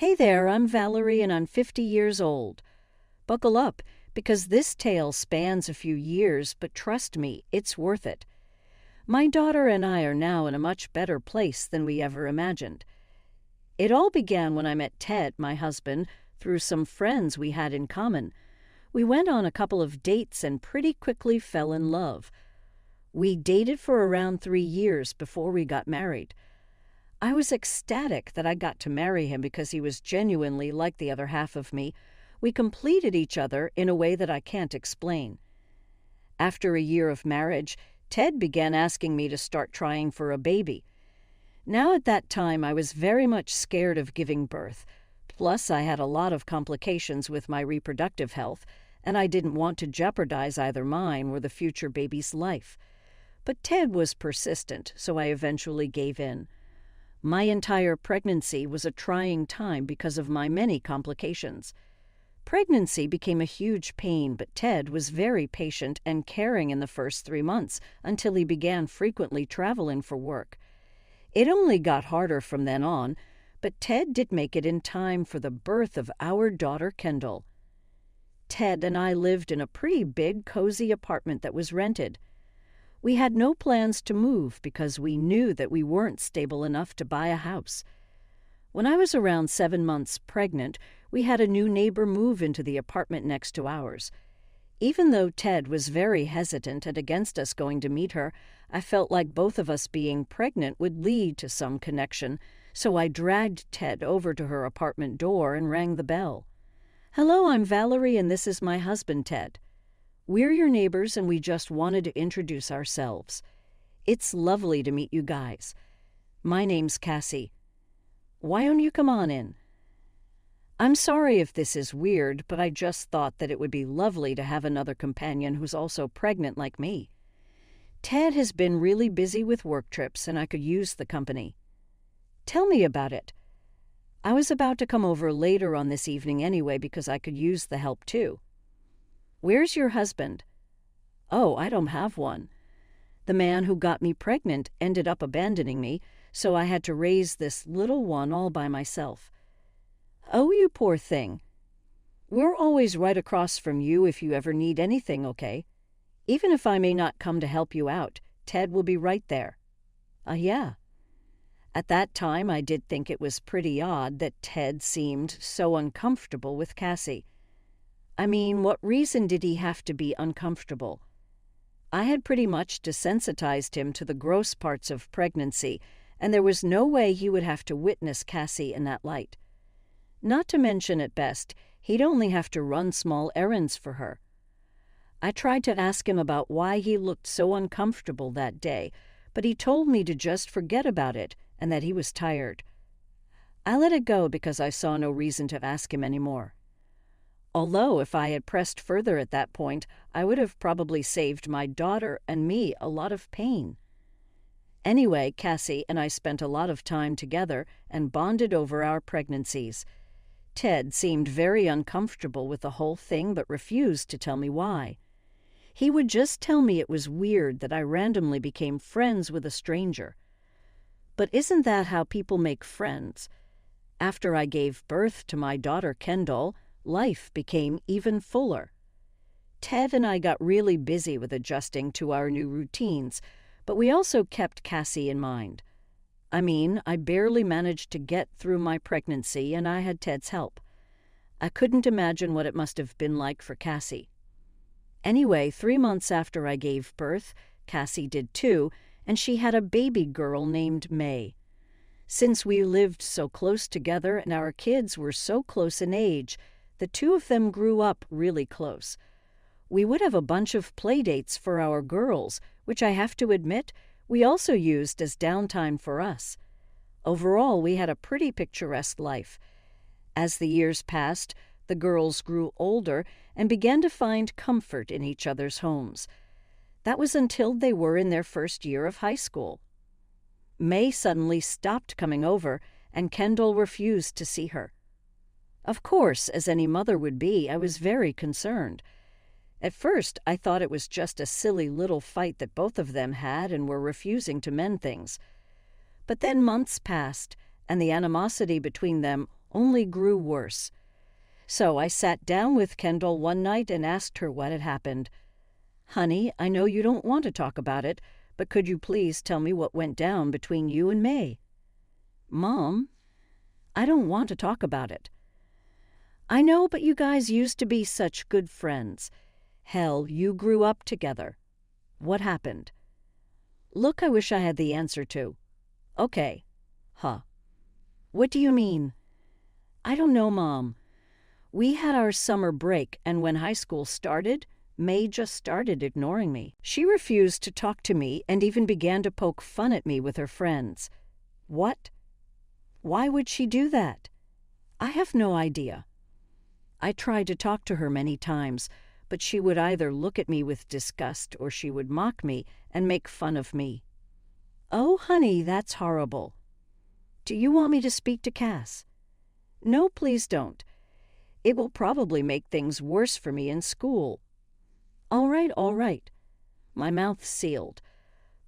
Hey there, I'm Valerie and I'm 50 years old. Buckle up, because this tale spans a few years, but trust me, it's worth it. My daughter and I are now in a much better place than we ever imagined. It all began when I met Ted, my husband, through some friends we had in common. We went on a couple of dates and pretty quickly fell in love. We dated for around 3 years before we got married. I was ecstatic that I got to marry him because he was genuinely like the other half of me. We completed each other in a way that I can't explain. After a year of marriage, Ted began asking me to start trying for a baby. Now at that time, I was very much scared of giving birth. Plus, I had a lot of complications with my reproductive health, and I didn't want to jeopardize either mine or the future baby's life. But Ted was persistent, so I eventually gave in. My entire pregnancy was a trying time because of my many complications. Pregnancy became a huge pain, but Ted was very patient and caring in the first 3 months until he began frequently traveling for work. It only got harder from then on, but Ted did make it in time for the birth of our daughter Kendall. Ted and I lived in a pretty big, cozy apartment that was rented. We had no plans to move because we knew that we weren't stable enough to buy a house. When I was around 7 months pregnant, we had a new neighbor move into the apartment next to ours. Even though Ted was very hesitant and against us going to meet her, I felt like both of us being pregnant would lead to some connection, so I dragged Ted over to her apartment door and rang the bell. "Hello, I'm Valerie and this is my husband, Ted. We're your neighbors and we just wanted to introduce ourselves. It's lovely to meet you guys. My name's Cassie. Why don't you come on in? I'm sorry if this is weird, but I just thought that it would be lovely to have another companion who's also pregnant like me. Ted has been really busy with work trips and I could use the company." "Tell me about it." "I was about to come over later on this evening anyway because I could use the help too." "Where's your husband?" "Oh, I don't have one. The man who got me pregnant ended up abandoning me, so I had to raise this little one all by myself." "Oh, you poor thing. We're always right across from you if you ever need anything, okay? Even if I may not come to help you out, Ted will be right there." Yeah. At that time, I did think it was pretty odd that Ted seemed so uncomfortable with Cassie. I mean, what reason did he have to be uncomfortable? I had pretty much desensitized him to the gross parts of pregnancy, and there was no way he would have to witness Cassie in that light. Not to mention, at best, he'd only have to run small errands for her. I tried to ask him about why he looked so uncomfortable that day, but he told me to just forget about it and that he was tired. I let it go because I saw no reason to ask him anymore. Although if I had pressed further at that point, I would have probably saved my daughter and me a lot of pain. Anyway, Cassie and I spent a lot of time together and bonded over our pregnancies. Ted seemed very uncomfortable with the whole thing but refused to tell me why. He would just tell me it was weird that I randomly became friends with a stranger. But isn't that how people make friends? After I gave birth to my daughter Kendall, life became even fuller. Ted and I got really busy with adjusting to our new routines, but we also kept Cassie in mind. I mean, I barely managed to get through my pregnancy and I had Ted's help. I couldn't imagine what it must have been like for Cassie. Anyway, 3 months after I gave birth, Cassie did too, and she had a baby girl named May. Since we lived so close together and our kids were so close in age, the two of them grew up really close. We would have a bunch of play dates for our girls, which I have to admit, we also used as downtime for us. Overall, we had a pretty picturesque life. As the years passed, the girls grew older and began to find comfort in each other's homes. That was until they were in their first year of high school. May suddenly stopped coming over, and Kendall refused to see her. Of course, as any mother would be, I was very concerned. At first, I thought it was just a silly little fight that both of them had and were refusing to mend things. But then months passed, and the animosity between them only grew worse. So I sat down with Kendall one night and asked her what had happened. "Honey, I know you don't want to talk about it, but could you please tell me what went down between you and May?" "Mom, I don't want to talk about it." "I know, but you guys used to be such good friends. Hell, you grew up together. What happened?" "Look, I wish I had the answer to." "Okay." "Huh. What do you mean?" "I don't know, Mom. We had our summer break, and when high school started, May just started ignoring me. She refused to talk to me and even began to poke fun at me with her friends." "What? Why would she do that?" "I have no idea. I tried to talk to her many times, but she would either look at me with disgust or she would mock me and make fun of me." "Oh, honey, that's horrible. Do you want me to speak to Cass?" "No, please don't. It will probably make things worse for me in school." All right. My mouth sealed.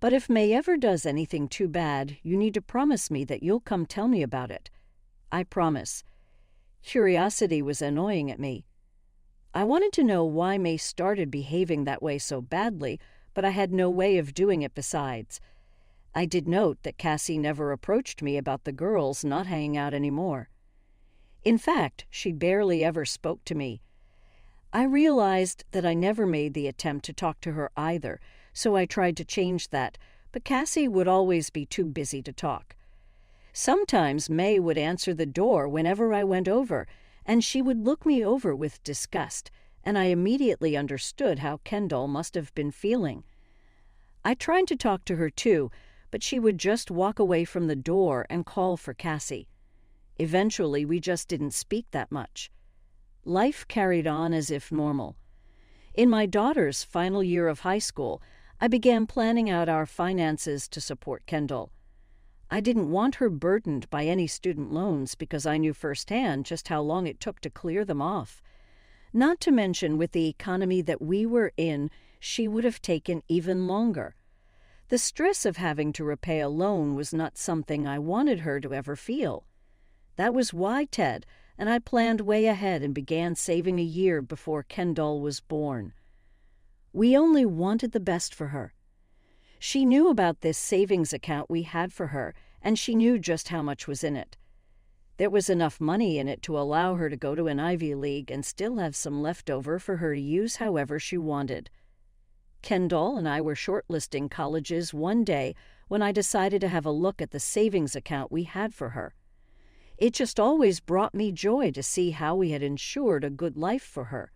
"But if May ever does anything too bad, you need to promise me that you'll come tell me about it." "I promise." Curiosity was annoying at me. I wanted to know why May started behaving that way so badly, but I had no way of doing it besides. I did note that Cassie never approached me about the girls not hanging out anymore. In fact, she barely ever spoke to me. I realized that I never made the attempt to talk to her either, so I tried to change that, but Cassie would always be too busy to talk. Sometimes May would answer the door whenever I went over, and she would look me over with disgust, and I immediately understood how Kendall must have been feeling. I tried to talk to her too, but she would just walk away from the door and call for Cassie. Eventually, we just didn't speak that much. Life carried on as if normal. In my daughter's final year of high school, I began planning out our finances to support Kendall. I didn't want her burdened by any student loans because I knew firsthand just how long it took to clear them off. Not to mention, with the economy that we were in, she would have taken even longer. The stress of having to repay a loan was not something I wanted her to ever feel. That was why Ted and I planned way ahead and began saving a year before Kendall was born. We only wanted the best for her. She knew about this savings account we had for her, and she knew just how much was in it. There was enough money in it to allow her to go to an Ivy League and still have some left over for her to use however she wanted. Kendall and I were shortlisting colleges one day when I decided to have a look at the savings account we had for her. It just always brought me joy to see how we had ensured a good life for her.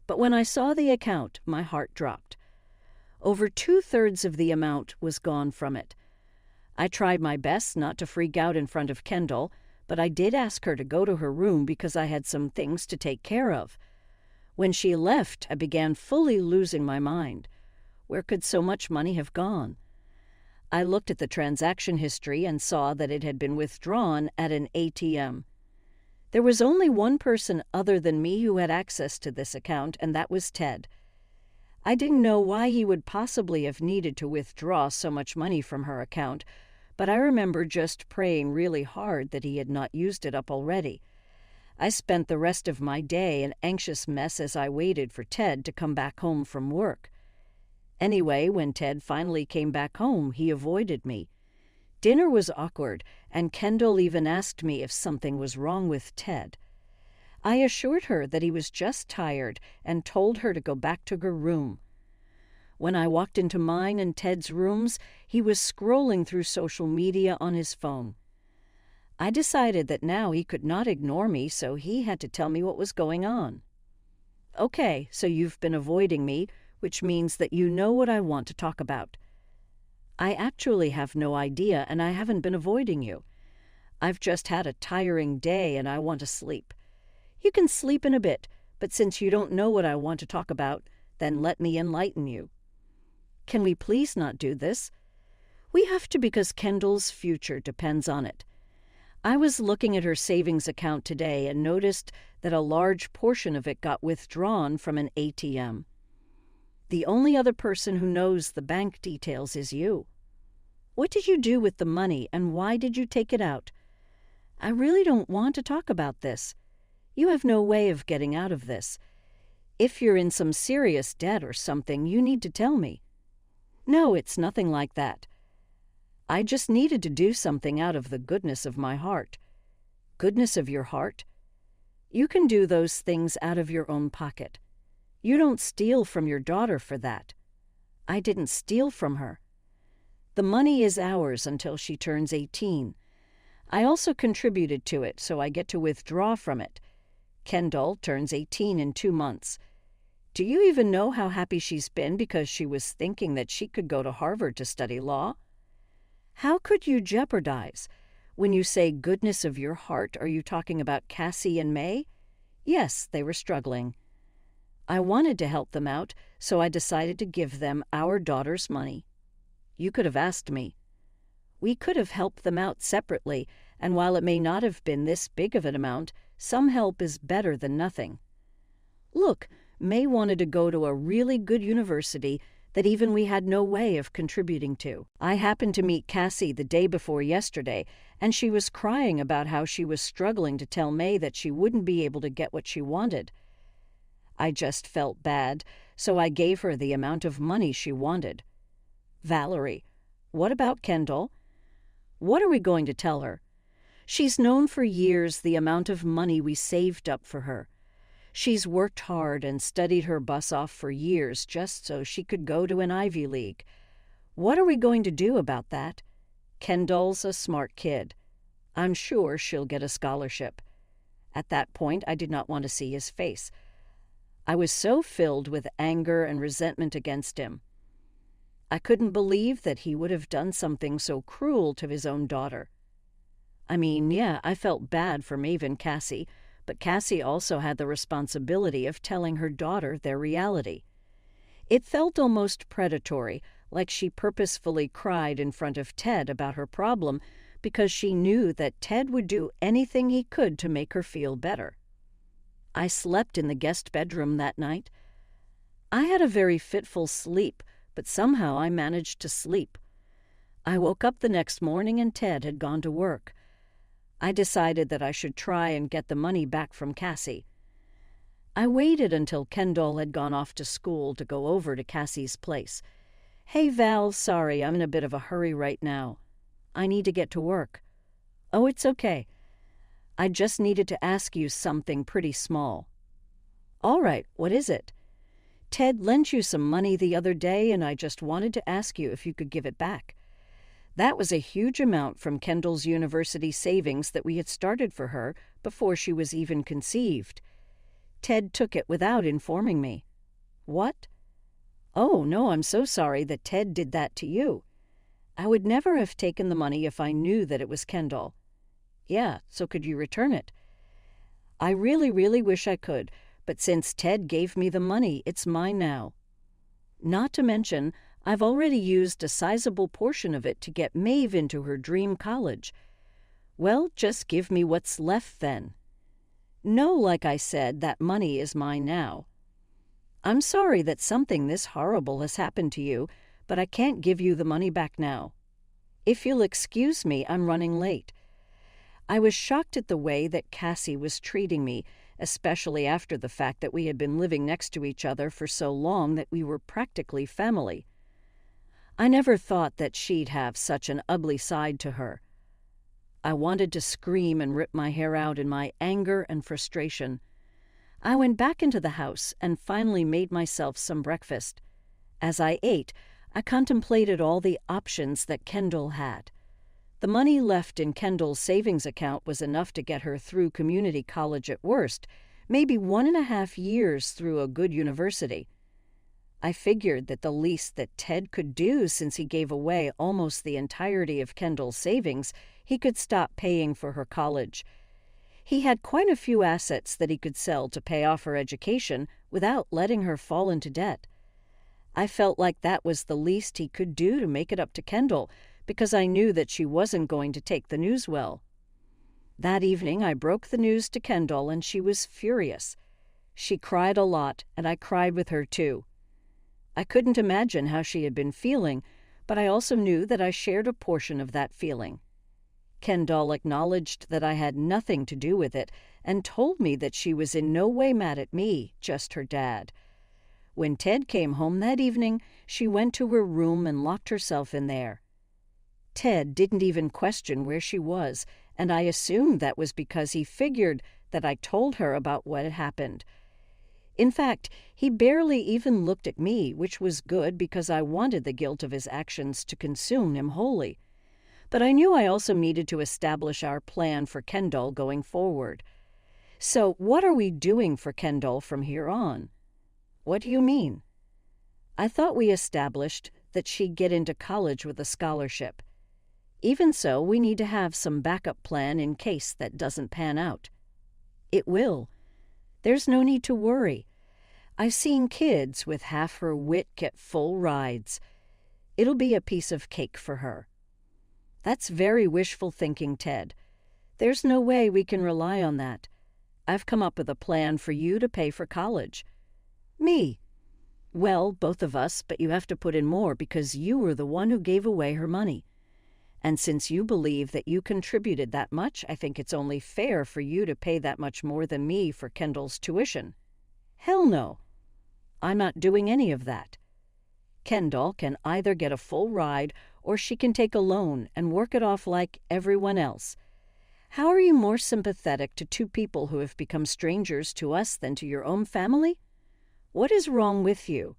But when I saw the account, my heart dropped. Over 2/3 of the amount was gone from it. I tried my best not to freak out in front of Kendall, but I did ask her to go to her room because I had some things to take care of. When she left, I began fully losing my mind. Where could so much money have gone? I looked at the transaction history and saw that it had been withdrawn at an ATM. There was only one person other than me who had access to this account, and that was Ted. I didn't know why he would possibly have needed to withdraw so much money from her account, but I remember just praying really hard that he had not used it up already. I spent the rest of my day an anxious mess as I waited for Ted to come back home from work. Anyway, when Ted finally came back home, he avoided me. Dinner was awkward, and Kendall even asked me if something was wrong with Ted. I assured her that he was just tired and told her to go back to her room. When I walked into mine and Ted's rooms, he was scrolling through social media on his phone. I decided that now he could not ignore me, so he had to tell me what was going on. "Okay, so you've been avoiding me, which means that you know what I want to talk about." "I actually have no idea, and I haven't been avoiding you. I've just had a tiring day and I want to sleep." "You can sleep in a bit, but since you don't know what I want to talk about, then let me enlighten you." "Can we please not do this?" "We have to because Kendall's future depends on it." I was looking at her savings account today and noticed that a large portion of it got withdrawn from an ATM. The only other person who knows the bank details is you. What did you do with the money, and why did you take it out? I really don't want to talk about this. You have no way of getting out of this. If you're in some serious debt or something, you need to tell me. No, it's nothing like that. I just needed to do something out of the goodness of my heart. Goodness of your heart? You can do those things out of your own pocket. You don't steal from your daughter for that. I didn't steal from her. The money is ours until she turns 18. I also contributed to it, so I get to withdraw from it. Kendall turns 18 in 2 months. Do you even know how happy she's been because she was thinking that she could go to Harvard to study law? How could you jeopardize? When you say goodness of your heart, are you talking about Cassie and May? Yes, they were struggling. I wanted to help them out, so I decided to give them our daughter's money. You could have asked me. We could have helped them out separately, and while it may not have been this big of an amount, some help is better than nothing. Look, May wanted to go to a really good university that even we had no way of contributing to. I happened to meet Cassie the day before yesterday, and she was crying about how she was struggling to tell May that she wouldn't be able to get what she wanted. I just felt bad, so I gave her the amount of money she wanted. Valerie, what about Kendall? What are we going to tell her? She's known for years the amount of money we saved up for her. She's worked hard and studied her bus off for years just so she could go to an Ivy League. What are we going to do about that? Kendall's a smart kid. I'm sure she'll get a scholarship. At that point, I did not want to see his face. I was so filled with anger and resentment against him. I couldn't believe that he would have done something so cruel to his own daughter. I mean, yeah, I felt bad for Maeve and Cassie, but Cassie also had the responsibility of telling her daughter their reality. It felt almost predatory, like she purposefully cried in front of Ted about her problem because she knew that Ted would do anything he could to make her feel better. I slept in the guest bedroom that night. I had a very fitful sleep, but somehow I managed to sleep. I woke up the next morning and Ted had gone to work. I decided that I should try and get the money back from Cassie. I waited until Kendall had gone off to school to go over to Cassie's place. Hey, Val, sorry, I'm in a bit of a hurry right now. I need to get to work. Oh, it's okay. I just needed to ask you something pretty small. All right, what is it? Ted lent you some money the other day, and I just wanted to ask you if you could give it back. That was a huge amount from Kendall's university savings that we had started for her before she was even conceived. Ted took it without informing me. What? Oh, no, I'm so sorry that Ted did that to you. I would never have taken the money if I knew that it was Kendall. Yeah, so could you return it? I really, really wish I could, but since Ted gave me the money, it's mine now. Not to mention, I've already used a sizable portion of it to get Maeve into her dream college. Well, just give me what's left then. No, like I said, that money is mine now. I'm sorry that something this horrible has happened to you, but I can't give you the money back now. If you'll excuse me, I'm running late. I was shocked at the way that Cassie was treating me, especially after the fact that we had been living next to each other for so long that we were practically family. I never thought that she'd have such an ugly side to her. I wanted to scream and rip my hair out in my anger and frustration. I went back into the house and finally made myself some breakfast. As I ate, I contemplated all the options that Kendall had. The money left in Kendall's savings account was enough to get her through community college at worst, maybe 1.5 years through a good university. I figured that the least that Ted could do, since he gave away almost the entirety of Kendall's savings, he could stop paying for her college. He had quite a few assets that he could sell to pay off her education without letting her fall into debt. I felt like that was the least he could do to make it up to Kendall, because I knew that she wasn't going to take the news well. That evening I broke the news to Kendall, and she was furious. She cried a lot, and I cried with her too. I couldn't imagine how she had been feeling, but I also knew that I shared a portion of that feeling. Kendall acknowledged that I had nothing to do with it and told me that she was in no way mad at me, just her dad. When Ted came home that evening, she went to her room and locked herself in there. Ted didn't even question where she was, and I assumed that was because he figured that I told her about what had happened. In fact, he barely even looked at me, which was good because I wanted the guilt of his actions to consume him wholly. But I knew I also needed to establish our plan for Kendall going forward. So what are we doing for Kendall from here on? What do you mean? I thought we established that she'd get into college with a scholarship. Even so, we need to have some backup plan in case that doesn't pan out. It will. There's no need to worry. I've seen kids with half her wit get full rides. It'll be a piece of cake for her. That's very wishful thinking, Ted. There's no way we can rely on that. I've come up with a plan for you to pay for college. Me? Well, both of us, but you have to put in more because you were the one who gave away her money. And since you believe that you contributed that much, I think it's only fair for you to pay that much more than me for Kendall's tuition. Hell no. I'm not doing any of that. Kendall can either get a full ride or she can take a loan and work it off like everyone else. How are you more sympathetic to two people who have become strangers to us than to your own family? What is wrong with you?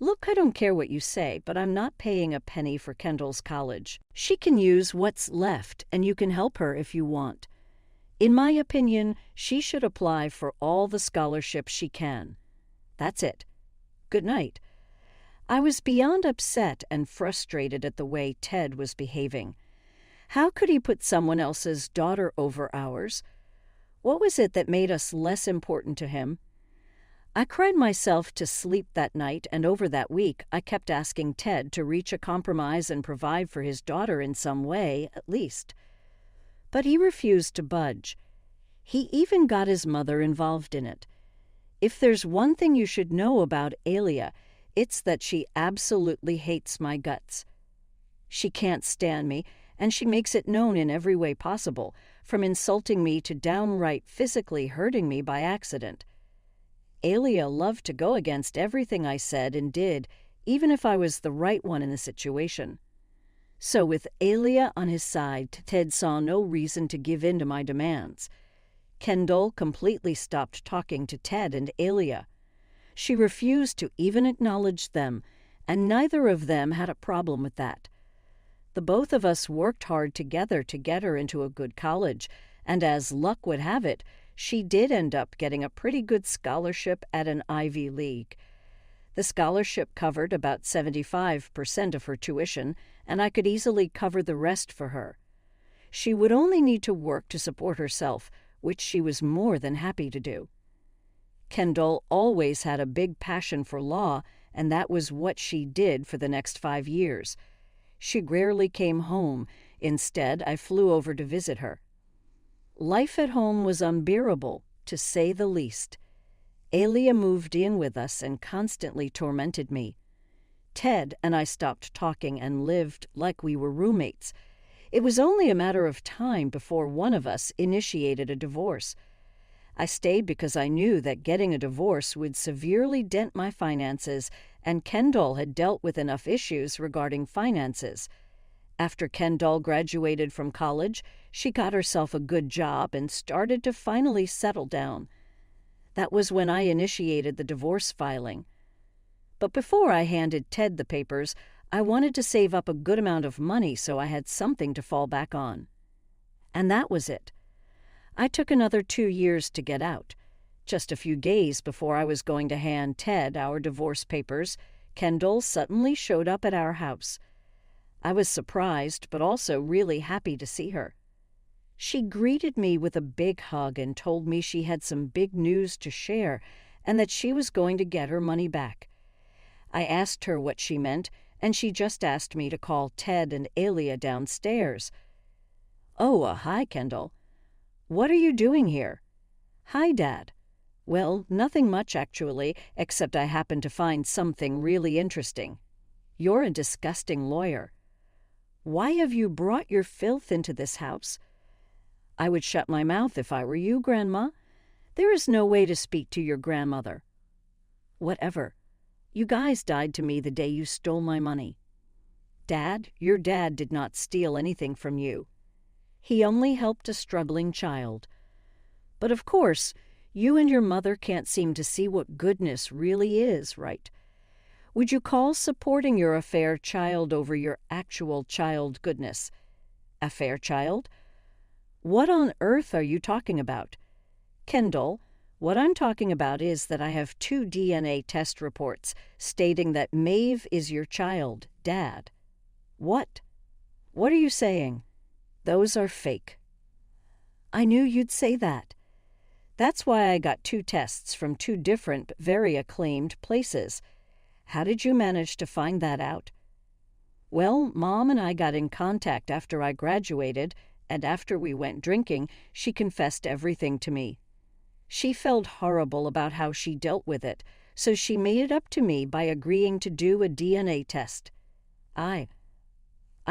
Look, I don't care what you say, but I'm not paying a penny for Kendall's college. She can use what's left, and you can help her if you want. In my opinion, she should apply for all the scholarships she can. That's it. Good night. I was beyond upset and frustrated at the way Ted was behaving. How could he put someone else's daughter over ours? What was it that made us less important to him? I cried myself to sleep that night, and over that week I kept asking Ted to reach a compromise and provide for his daughter in some way, at least. But he refused to budge. He even got his mother involved in it. If there's one thing you should know about Alia, it's that she absolutely hates my guts. She can't stand me, and she makes it known in every way possible, from insulting me to downright physically hurting me by accident. Alia loved to go against everything I said and did, even if I was the right one in the situation. So with Alia on his side, Ted saw no reason to give in to my demands. Kendall completely stopped talking to Ted and Alia. She refused to even acknowledge them, and neither of them had a problem with that. The both of us worked hard together to get her into a good college, and as luck would have it, she did end up getting a pretty good scholarship at an Ivy League. The scholarship covered about 75% of her tuition, and I could easily cover the rest for her. She would only need to work to support herself, which she was more than happy to do. Kendall always had a big passion for law, and that was what she did for the next 5 years. She rarely came home. Instead, I flew over to visit her. Life at home was unbearable, to say the least. Alia moved in with us and constantly tormented me. Ted and I stopped talking and lived like we were roommates. It was only a matter of time before one of us initiated a divorce. I stayed because I knew that getting a divorce would severely dent my finances, and Kendall had dealt with enough issues regarding finances. After Kendall graduated from college, she got herself a good job and started to finally settle down. That was when I initiated the divorce filing. But before I handed Ted the papers, I wanted to save up a good amount of money so I had something to fall back on. And that was it. I took another 2 years to get out. Just a few days before I was going to hand Ted our divorce papers, Kendall suddenly showed up at our house. I was surprised, but also really happy to see her. She greeted me with a big hug and told me she had some big news to share and that she was going to get her money back. I asked her what she meant, and she just asked me to call Ted and Alia downstairs. Oh, hi, Kendall. What are you doing here? Hi, Dad. Well, nothing much, actually, except I happened to find something really interesting. You're a disgusting lawyer. Why have you brought your filth into this house?" "I would shut my mouth if I were you, Grandma. There is no way to speak to your grandmother." "Whatever. You guys died to me the day you stole my money." "Dad, your dad did not steal anything from you. He only helped a struggling child. But of course, you and your mother can't seem to see what goodness really is, right? Would you call supporting your affair child over your actual child goodness? A fair child? What on earth are you talking about? Kendall, what I'm talking about is that I have 2 DNA test reports stating that Maeve is your child, Dad." "What? What are you saying?" "Those are fake." "I knew you'd say that. That's why I got 2 tests from 2 different, very acclaimed places. How did you manage to find that out?" "Well, Mom and I got in contact after I graduated, and after we went drinking, she confessed everything to me. She felt horrible about how she dealt with it, so she made it up to me by agreeing to do a DNA test. I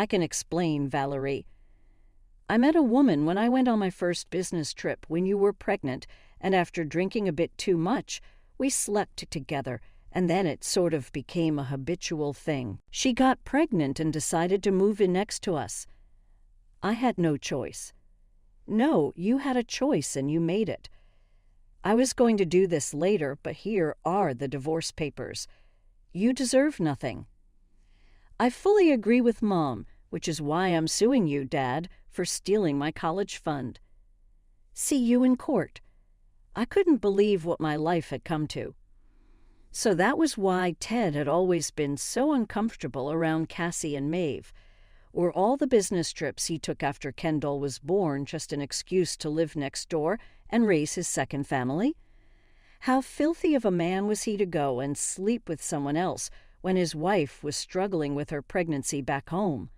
can explain, Valerie. I met a woman when I went on my first business trip when you were pregnant, and after drinking a bit too much, we slept together, and then it sort of became a habitual thing. She got pregnant and decided to move in next to us. I had no choice." "No, you had a choice and you made it. I was going to do this later, but here are the divorce papers. You deserve nothing." "I fully agree with Mom, which is why I'm suing you, Dad, for stealing my college fund. See you in court." I couldn't believe what my life had come to. So that was why Ted had always been so uncomfortable around Cassie and Maeve. Were all the business trips he took after Kendall was born just an excuse to live next door and raise his second family? How filthy of a man was he to go and sleep with someone else when his wife was struggling with her pregnancy back home?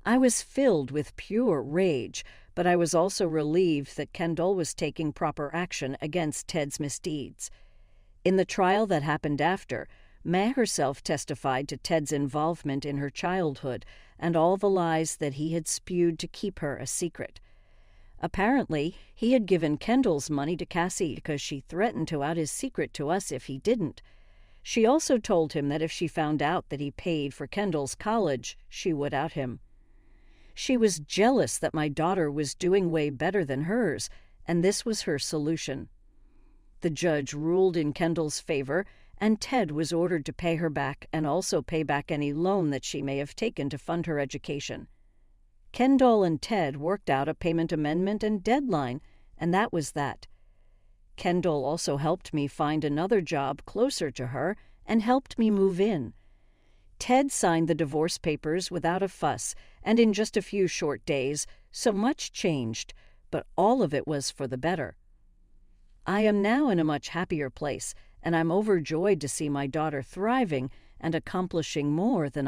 I was filled with pure rage, but I was also relieved that Kendall was taking proper action against Ted's misdeeds. In the trial that happened after, Mae herself testified to Ted's involvement in her childhood and all the lies that he had spewed to keep her a secret. Apparently, he had given Kendall's money to Cassie because she threatened to out his secret to us if he didn't. She also told him that if she found out that he paid for Kendall's college, she would out him. She was jealous that my daughter was doing way better than hers, and this was her solution. The judge ruled in Kendall's favor, and Ted was ordered to pay her back and also pay back any loan that she may have taken to fund her education. Kendall and Ted worked out a payment amendment and deadline, and that was that. Kendall also helped me find another job closer to her and helped me move in. Ted signed the divorce papers without a fuss, and in just a few short days, so much changed, but all of it was for the better. I am now in a much happier place, and I'm overjoyed to see my daughter thriving and accomplishing more than